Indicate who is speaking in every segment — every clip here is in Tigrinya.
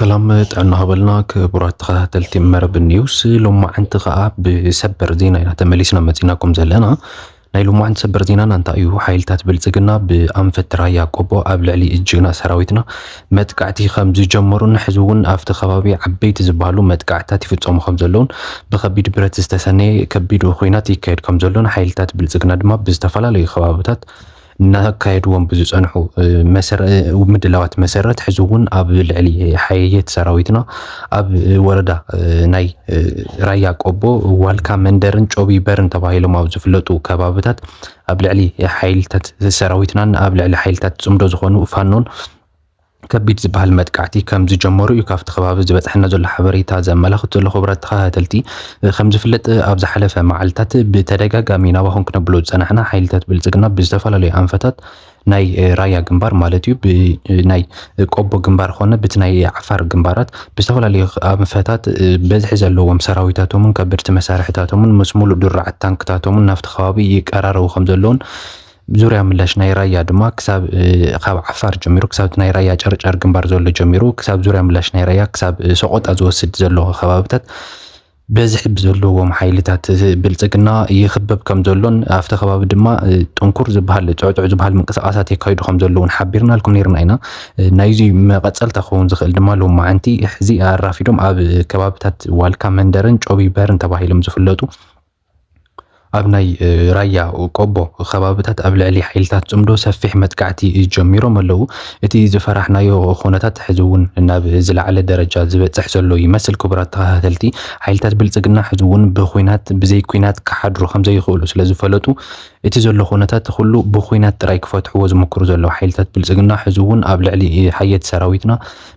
Speaker 1: سلام طعنا هبلنا كبرات تلتي مرب النيوس لما عند غاب بسبر دينا إلى تمليسنا مدينكم زلنا نايلو ما عند سبر دينا ننتأيو حيلتات بلزقنا بأنفت رايا قبو قبل علي إجينا سراويتنا متقعتي خمز جمرون حزون أفت خبابي عبيت زبالو متقعتاتي في تصوم خمزلون بخبيد برات استساني كبيدو خويناتي كايد خمزلون حيلتات بلزقنا دما بزتفلا لي خبابتات نكايدوم ብዙ ጸንሑ ወምድላዋት መሰረት ሕዝውን ኣብ ልዕሊ ሓየት ሰራዊትና ኣብ ወረዳ ናይ ራያ ቆቦ ዋልካ መንደርን ጮቢ በርን ተባሂሎም ኣብ ዝፍለጡ ከባቢታት ኣብ ልዕሊ ሓይልታት ሰራዊትና ኣብ ልዕሊ ሓይልታት ጽምዶ ዝኾኑ ፋኖን كبيت زبال متقعتي كم زجمرو يكافت خباب زبصحنا زل حبريتا زملاخت زل خبرات تخاتلتي خمس فلت ابز حلفه معلتات بتدغاغامي نابهون كنبلو صنحنا حيلتات بلصقنا بزتفلالي انفتات ناي رايا جنبار مالتيو ناي قبو جنبار خونه بتناي عفار جنبارات بزتفلالي انفتات بزح زلوهم سراويتاتهم كبرت مسارحتاتهم مسمول درع تانكتاتهم نفت خوابي يقرارو خمزلون بزوريا ملاش ناي رايا دما كساب خاب عفار جميرو كساب ناي رايا جرجر جنبار زولو جميرو كساب زوريا ملاش ناي رايا كساب سقوط ازوسد زلو خبابتات بزح بزلوهم حيلتات بلصقنا يخبب كم زلون افت خباب دما طنكور زبحال تعوع زبحال منقسقاسات يكايدو خم زلون حبيرنا لكم نيرنا اينا نايزي مقصل تخون زخل دما لو معنتي حزي ارافيدوم اب كبابتات والكا مندرن ጮቢ በርን ተባሂሎም ዝፍለጡ ኣብ ናይ ራያ ቆቦ ከባቢታት ኣብ ልዕሊ ሓይልታት ጽምዶ ሰፊሕ መጥቃዕቲ ጀሚሮም ኣለዉ እቲ ዝፈራሕናዮ ኾነታት ሕዝውን ናብ ዝለዓለ ደረጃ ዝበጽሕ ዘሎ ይመስል ክቡራት ተኸታተልቲ ሓይልታት ብልጽግና ሕዝውን ብኹይናት ብዘይ ኩናት ክሓድሩ ከም ዘይኽእሉ ስለ ዝፈለጡ እቲ ዘሎ ኾነታት ኩሉ ብኹይናት ጥራይ ክፈትሕዎ ዝምክሩ ዘለዉ ሓይልታት ብልጽግና ሕዝውን ኣብ ልዕሊ ሓየት ሰራዊትና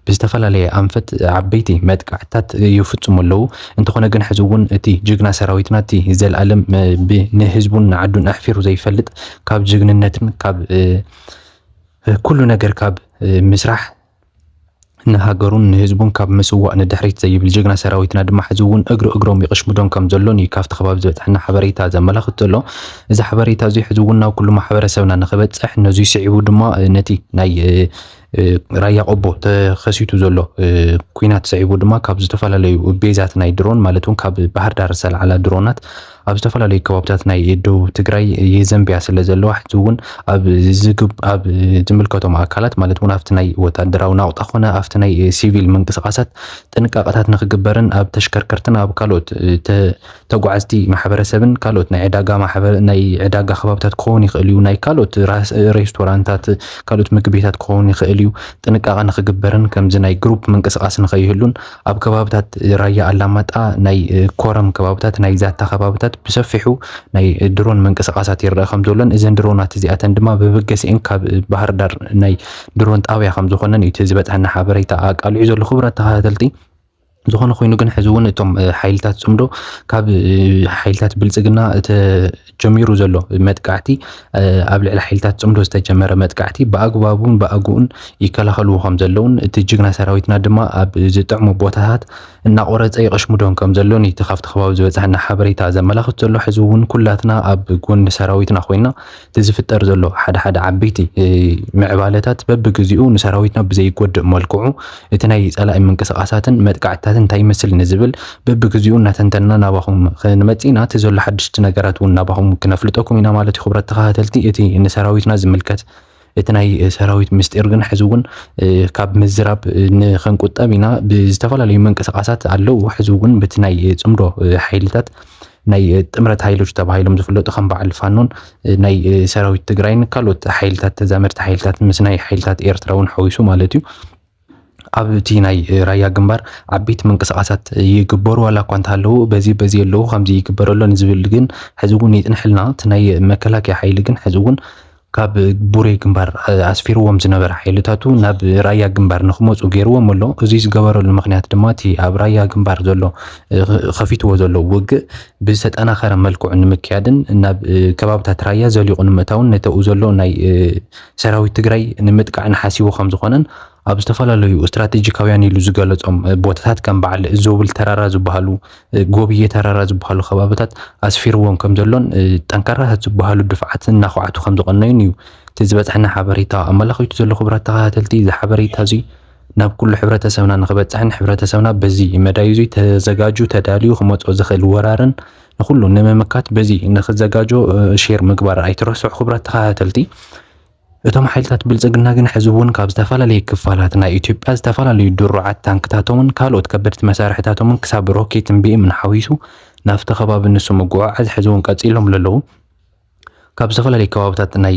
Speaker 1: ብዝተፈላለየ ኣንፈት ዓበይቲ መጥቃዕትታት ይፍጽሙ ኣለዉ እንተኾነ ግን ሕዝውን እቲ ጅግና ሰራዊትና እቲ ዘለዓለም بنهزبون عدون أحفر زي فلت كاب جغننتن كاب كل نجر كاب مسرح نهاجرون نهزبون كاب مسواء ندحريت زي بالجغنا سراويتنا دم حزون اقرهم يقشمدون كم زلون يكافت خباب زبط حنا حبريتا زي ملاخت له اذا حبريتا زي حزوننا وكل ما حبرسبنا نخبت احنا زي سعيو دما نتي ناي رايا قبو تخسيتو زلو كوينات سعيو دما كاب زتفلالي بيزات ناي درون مالتون كاب بحر دارسل على درونات ኣብ ዝተፈላለዩ ከባቢታት ናይ ደቡብ ትግራይ የዘንብያ ስለ ዘለዎ ሕዝውን ኣብ ዝግብ ኣብ ዝምልከቶም ኣካላት ማለት እውን ኣብቲ ናይ ወታደራዊ ናውጣ ኾነ ኣብቲ ናይ ሲቪል መንቀሳቐሳት ጥንቃቐታት ንኽግበርን ኣብ ተሽከርከርትን ኣብ ካልኦት ተጓዓዝቲ ማሕበረሰብን ካልኦት ናይ ዕዳጋ ከባቢታት ክኸውን ይኽእል እዩ ናይ ካልኦት ሬስቶራንታት ካልኦት ምግቢ ቤታት ክኸውን ይኽእል እዩ ጥንቃቐ ንኽግበርን ከምዚ ናይ ግሩፕ መንቀሳቐሲ ንኸይህሉን ኣብ ከባቢታት ራያ ኣላማጣ ናይ ኮረም ከባቢታት ናይ ዛታ ከባቢታት بسفحو ناي درون منقسقاسات يرا خم زولن اذن درونات زياتن دما ببገሲን ካብ ባህር ዳር ናይ ድሮን ጣብያ ከም ዝኾነን እዩ ዝበፅሐና ሓበሬታ ኣቃልዑ ዘሎ خبرات ተኸታተልቲ ዝኾነ ኮይኑ ግን ሕዝውን እቶም ሓይልታት ጽምዶ ካብ ሓይልታት ብልጽግና ጀሚሩ ዘሎ መጥቃዕቲ ኣብ ልዕሊ ሓይልታት ጽምዶ ዝተጀመረ መጥቃዕቲ ብኣግባቡን ብኣግኡን ይከላኸሉ ከም ዘለውን እቲ ጅግና ሰራዊትና ድማ ኣብ ዝጥዕሙ ቦታታት እናቆረፀ ይቅሽሙዶም ከም ዘሎን እቲ ካብቲ ከባቢ ዝበፅሐና ሓበሬታ ዘመላኽት ዘሎ ሕዝውን ኩላትና ኣብ ጎኒ ሰራዊትና ኮይና እቲ ዝፍጠር ዘሎ ሓደ ዓበይቲ ምዕባለታት በብግዚኡ ንሰራዊትና ብዘይጎድእ መልክዑ እቲ ናይ ጸላኢ ምንቅስቃሳትን መጥቃዕትታት እንታይ ይመስል ንዝብል በብግዚኡ እናተንተና ናባኹም ክንመጺና እቲ ዘሎ ሓድሽቲ ነገራት እውን ናባኹም كنفلتكم إنا مالتي خبرات تخاتلتي إتي إن سراويتنا زملكت إتناي سراويت مستيرجن حزون كاب مزراب نخنقطة بينا بزتفلا لي من كسقاسات علو حزون بتناي زمرو حيلتات ناي تمرت حيلوش تبع حيلهم زفلت خم بعل فانون ناي سراويت تجرين كالوت حيلتات تزامرت حيلتات مسناي حيلتات إيرتراون حويسو مالتيو ኣብቲ ናይ ራያ ግንባር ዓበይቲ መንቀሳቐሳት ይግበሩ ዋላ እኳ እንተሃለዉ በዚ ኣለዉ ከምዚ ይግበረሎን ዝብል ግን ሕዚ እውን ይጥንሕልና እቲ ናይ መከላከያ ሓይሊ ግን ሕዚ እውን ካብ ቡሬ ግንባር ኣስፊርዎም ዝነበረ ሓይልታቱ ናብ ራያ ግንባር ንኽመፁ ገይርዎም ኣሎ እዚ ዝገበረሉ ምክንያት ድማ እቲ ኣብ ራያ ግንባር ዘሎ ከፊትዎ ዘሎ ውግእ ብዝተጠናኸረ መልክዑ ንምክያድን ናብ ከባቢታት ራያ ዘሊቑ ንምእታውን ነተኡ ዘሎ ናይ ሰራዊት ትግራይ ንምጥቃዕ ንሓሲቡ ከም ዝኾነን ኣብ ዝተፈላለዩ ስትራቴጂካውያን ኢሉ ዝገለጾም ቦታታት ከም በዓል ዞብል ተራራ ዝበሃሉ ጎብዬ ተራራ ዝበሃሉ ከባቢታት ኣስፊርዎም ከም ዘሎን ጠንካራታት ዝበሃሉ ድፍዓት እናኸዓቱ ከም ዝቐነዩን እዩ እቲ ዝበፅሐና ሓበሬታ ኣመላኺቱ ዘሎ خبرات ተኸታተልቲ እዚ ሓበሬታ እዚ ናብ ኩሉ ሕብረተሰብና ንኽበፅሕን ሕብረተሰብና በዚ መዳይዙ ተዘጋጁ ተዳልዩ ክመጾ ዝኽእል ወራርን ንኩሉ ንምምካት በዚ ንኽዘጋጆ ሼር ምግባር ኣይትረስዑ ክብራት ተኸታተልቲ እቶም ሓይልታት ብልጽግና ግን ሕዚ እውን ካብ ዝተፈላለዩ ክፋላት ናይ ኢትዮጵያ ዝተፈላለዩ ድሩዓት ታንክታቶምን ካልኦት ከበድቲ መሳርሕታቶምን ክሳብ ሮኬትን ቢኤምን ሓዊሱ ናብቲ ከባቢ ንሱ ምጉዕዓዝ ሕዚ እውን ቀጺሎም ዘለዉ ካብ ዝተፈላለዩ ከባቢታት ናይ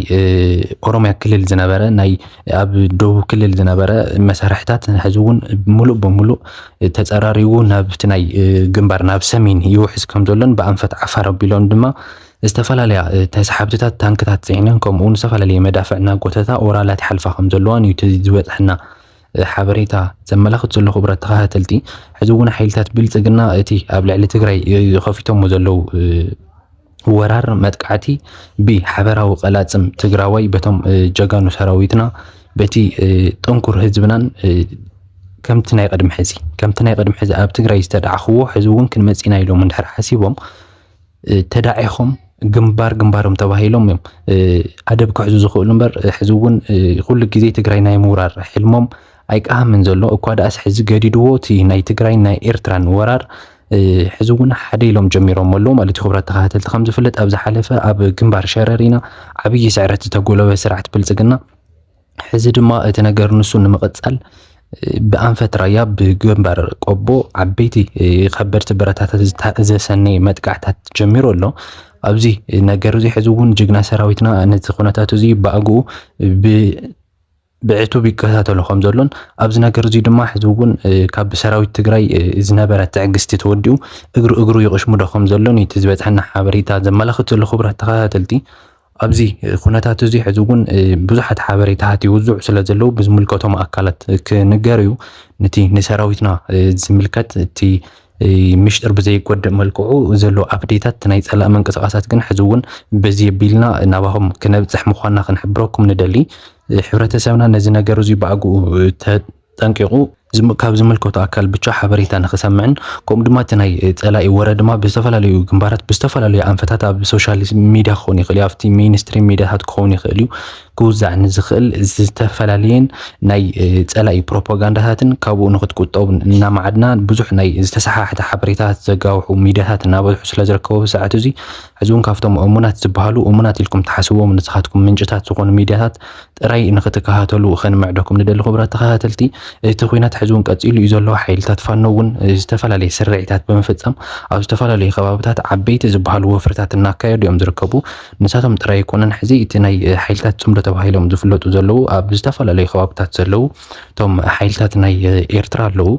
Speaker 1: ኦሮሚያ ክልል ዝነበረ ናይ ኣብ ደቡብ ክልል ዝነበረ መሳርሕታት ሕዚ እውን ሙሉእ በሙሉእ ተጸራሪቡ ናብቲ ናይ ግንባር ናብ ሰሜን ይውሕዝ ከም ዘሎን ብኣንፈት ዓፋር ኣቢሎም ድማ ዝተፈላለዩ ተሰሓብትታት ታንክታት ጽዒነን ከምኡውን ዝተፈላለዩ መዳፍዕና ጎተታ ኦራላት ይሓልፋ ከም ዘለዋን እዩ ዝበጽሕና ሓበሬታ ዘመላኽት ዘሎ ክብረት ተኸታተልቲ ሕዚ እውን ሓይልታት ብልጽግና እቲ ኣብ ልዕሊ ትግራይ ከፊቶሞ ዘለው ወራር መጥቃዕቲ ብሓበራዊ ቀላጽም ትግራዋይ በቶም ጀጋኑ ሰራዊትና በቲ ጥንኩር ህዝብናን ከምቲ ናይ ቀድሚ ሕዚ ኣብ ትግራይ ዝተደዓኽዎ ሕዚ እውን ክንመጺና ኢሎም እንድሕር ሓሲቦም ተዳዒኾም ግንባሮም ተባሂሎም እዮም ኣደብ ክሕዙ ዝኽእሉ እምበር ሕዚ እውን ኩሉ ግዜ ትግራይ ናይ ምውራር ሕልሞም ኣይቀሃምን ዘሎ እኳ ደኣስ ሕዚ ገዲድዎ እቲ ናይ ትግራይ ናይ ኤርትራን ወራር ሕዚ እውን ሓደ ኢሎም ጀሚሮም ኣለዉ ማለት እዩ ክብራት ተኸታተልቲ ከም ዝፍለጥ ኣብ ዝሓለፈ ኣብ ግንባር ሸረሪና ዓብዪ ስዕረት ዝተጎለበ ስርዓት ብልጽግና ሕዚ ድማ እቲ ነገር ንሱ ንምቕጻል ብኣንፈት ራያ ብግንባር ቆቦ ዓበይቲ ከበድቲ ብረታት ዘሰነየ መጥቃዕታት ጀሚሩ ኣሎ ኣብዚ ነገር እዚ ሕዚ እውን ጅግና ሰራዊትና ነቲ ኩነታት እዚ ብኣግኡ ብዕቱብ ይከታተሉ ከም ዘሎን ኣብዚ ነገር እዚ ድማ ሕዚ እውን ካብ ሰራዊት ትግራይ ዝነበረ ትዕግስቲ ተወዲኡ እግሩ ይቕሽሙዶ ከም ዘሎን እቲ ዝበፅሐና ሓበሬታ ዘመላኽት ዘሎ ክቡራት ተኸታተልቲ ኣብዚ ኩነታት እዚ ሕዚ እውን ብዙሓት ሓበሬታታት ይውዝዑ ስለ ዘለው ብዝምልከቶም ኣካላት ክንገር እዩ ነቲ ንሰራዊትና ዝምልከት እቲ ምሽጥር ብዘይጎድእ መልክዑ ዘሎ ኣፕዴታት ናይ ጸላእ መንቀሳቐሳት ግን ሕዚ እውን በዚ የቢልና ናባኹም ክነብፅሕ ምዃንና ክንሕብረኩም ንደሊ ሕብረተሰብና ነዚ ነገር እዚ ብኣግኡ ተጠንቂቑ ካብ ዝምልከቱ ኣካል ብቻ ሓበሬታ ንኽሰምዕን ከምኡ ድማ እቲ ናይ ጸላኢ ወረ ድማ ብዝተፈላለዩ ግንባራት ብዝተፈላለዩ ኣንፈታት ኣብ ሶሻል ሚድያ ክኸውን ይኽእል እዩ ኣብቲ ሜይንስትሪም ሚድያታት ክኸውን ይኽእል እዩ ክውዛዕ ንዝኽእል ዝተፈላለየን ናይ ጸላኢ ፕሮፓጋንዳታትን ካብኡ ንኽትቁጠቡ እናማዓድና ብዙሕ ናይ ዝተሰሓሕተ ሓበሬታታት ዘጋውሑ ሚድያታት እናበዝሑ ስለ ዝርከቡ ብሰዓት እዚ ሕዚ እውን ካብቶም እሙናት ዝበሃሉ እሙናት ኢልኩም ትሓስብዎም ንስኻትኩም ምንጭታት ዝኾኑ ሚድያታት ጥራይ ንኽትከታተሉ ክንምዕደኩም ንደሊ ክቡራት ተኸታተልቲ እቲ ኩናት ሕዚ እውን ቀፂሉ እዩ ዘሎ ሓይልታት ፋኖ እውን ዝተፈላለየ ስርዒታት ብምፍጻም ኣብ ዝተፈላለዩ ከባቢታት ዓበይቲ ዝበሃሉ ወፍርታት እናካየዱ እዮም ዝርከቡ ንሳቶም ጥራይ ይኮነን ሕዚ እቲ ናይ ሓይልታት ጽምዶ ተባሂሎም ዝፍለጡ ዘለው ኣብ ዝተፈላለዩ ከባቢታት ዘለው እቶም ሓይልታት ናይ ኤርትራ ኣለው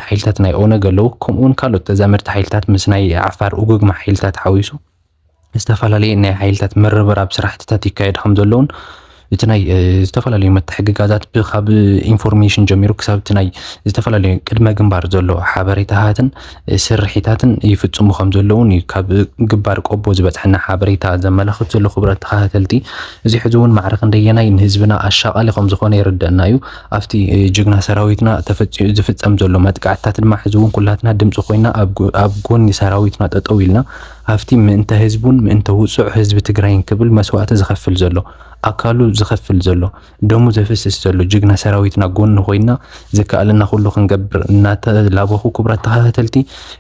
Speaker 1: ሓይልታት ናይ ኦነግ ኣለው ከምኡውን ካልኦት ተዛመድቲ ሓይልታት ምስ ናይ ዓፋር እጉግማ ሓይልታት ሓዊሱ ዝተፈላለየ ናይ ሓይልታት መርብራብ ስራሕትታት ይካየድ ከም ዘለውን እቲ ናይ ዝተፈላለዩ መተሓግጋዛት ብኻብ ኢንፎርሜሽን ጀሚሩ ክሳብ እቲ ናይ ዝተፈላለዩ ቅድመ ግንባር ዘሎ ሓበሬታትን ስርሒታትን ይፍጽሙ ከም ዘለውን ካብ ግንባር ቆቦ ዝበፅሐና ሓበሬታ ዘመላኽት ዘሎ ክቡራት ተኸታተልቲ እዚ ሕዚ እውን ማዕረኽ እንደየናይ ንህዝብና ኣሻቓሊ ከም ዝኾነ ይርዳእና እዩ ኣብቲ ጅግና ሰራዊትና ዝፍጸም ዘሎ መጥቃዕትታት ድማ ሕዚ እውን ኩላትና ድምፂ ኮይና ኣብ ጎኒ ሰራዊትና ጠጠው ኢልና ኣብቲ ምእንተ ህዝቡን ምእንተ ውፅዕ ህዝቢ ትግራይን ክብል መስዋዕቲ ዝኸፍል ዘሎ ኣካሉ ዝኸፍል ዘሎ ደሙ ዘፍስስ ዘሎ ጅግና ሰራዊትና ጎኒ ኮይና ዝከኣለና ኩሉ ክንገብር እናተላበኹ ክቡራት ተኸታተልቲ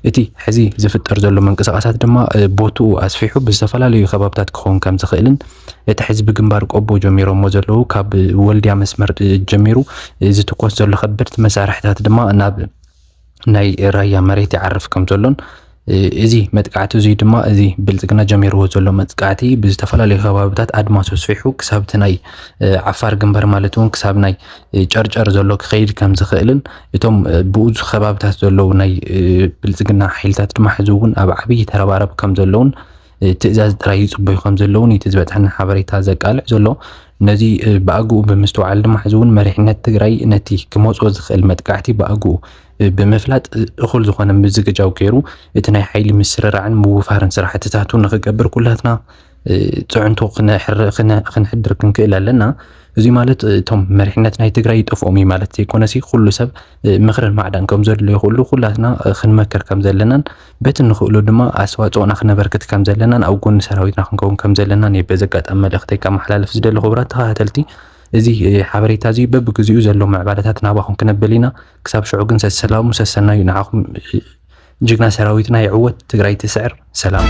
Speaker 1: እቲ ሕዚ ዝፍጠር ዘሎ መንቀሳቐሳት ድማ ቦትኡ ኣስፊሑ ብዝተፈላለዩ ከባቢታት ክኸውን ከም ዝኽእልን እቲ ሕዝቢ ግንባር ቆቦ ጀሚሮሞ ዘለዉ ካብ ወልድያ መስመር ጀሚሩ ዝትኮስ ዘሎ ከበድቲ መሳርሕታት ድማ ናብ ናይ ራያ መሬት ይዓርፍ ከም ዘሎን እዚ መጥቃዕቲ እዚ ድማ እዚ ብልጽግና ጀሚርዎ ዘሎ መጥቃዕቲ ብዝተፈላለዩ ከባቢታት ኣድማሱ ስፊሑ ክሳብቲ ናይ ዓፋር ግንባር ማለት እውን ክሳብ ናይ ጨርጨር ዘሎ ክኸይድ ከም ዝኽእልን እቶም ብኡዙ ከባቢታት ዘለው ናይ ብልጽግና ሓይልታት ድማ ሕዚ እውን ኣብ ዓብዪ ተረባረብ ከም ዘለውን ትእዛዝ ጥራይ ይጽበዩ ከም ዘለውን እቲ ዝበፅሐና ሓበሬታ ዘቃልዕ ዘሎ ነዚ ብኣግኡ ብምስትውዓል ድማ ሕዚ እውን መሪሕነት ትግራይ ነቲ ክመፅኦ ዝኽእል መጥቃዕቲ ብኣግኡ ብምፍላጥ እኹል ዝኾነ ምዝግጃው ገይሩ እቲ ናይ ሓይሊ ምስርራዕን ምውፋርን ስራሕትታቱ ንኽገብር ኩላትና ጽዕንቶ ክንሕድር ክንክእል ኣለና እዚ ማለት እቶም መሪሕነት ናይ ትግራይ ይጠፍኦም እዩ ማለት ዘይኮነሲ ኩሉ ሰብ ምኽርን ማዕዳን ከም ዘድልዮ ኩሉ ኩላትና ክንመክር ከም ዘለናን በቲ ንኽእሉ ድማ ኣስተዋፅኦና ክነበርክት ከም ዘለናን ኣብ ጎኒ ሰራዊትና ክንከውን ከም ዘለናን በዚ ኣጋጣሚ መልእኽተይ ከመሓላልፍ ዝደሊ ክቡራት ተኸታተልቲ እዚ ሓበሬታ እዚ በብግዚኡ ዘሎ ምዕባለታት ናባኹም ክነብል ኢና ክሳብ ሽዑ ግን ሰላሙ ሰሰናዩ ንዓኹም ጅግና ሰራዊትና ይዕወት ትግራይ ትስዕር ሰላም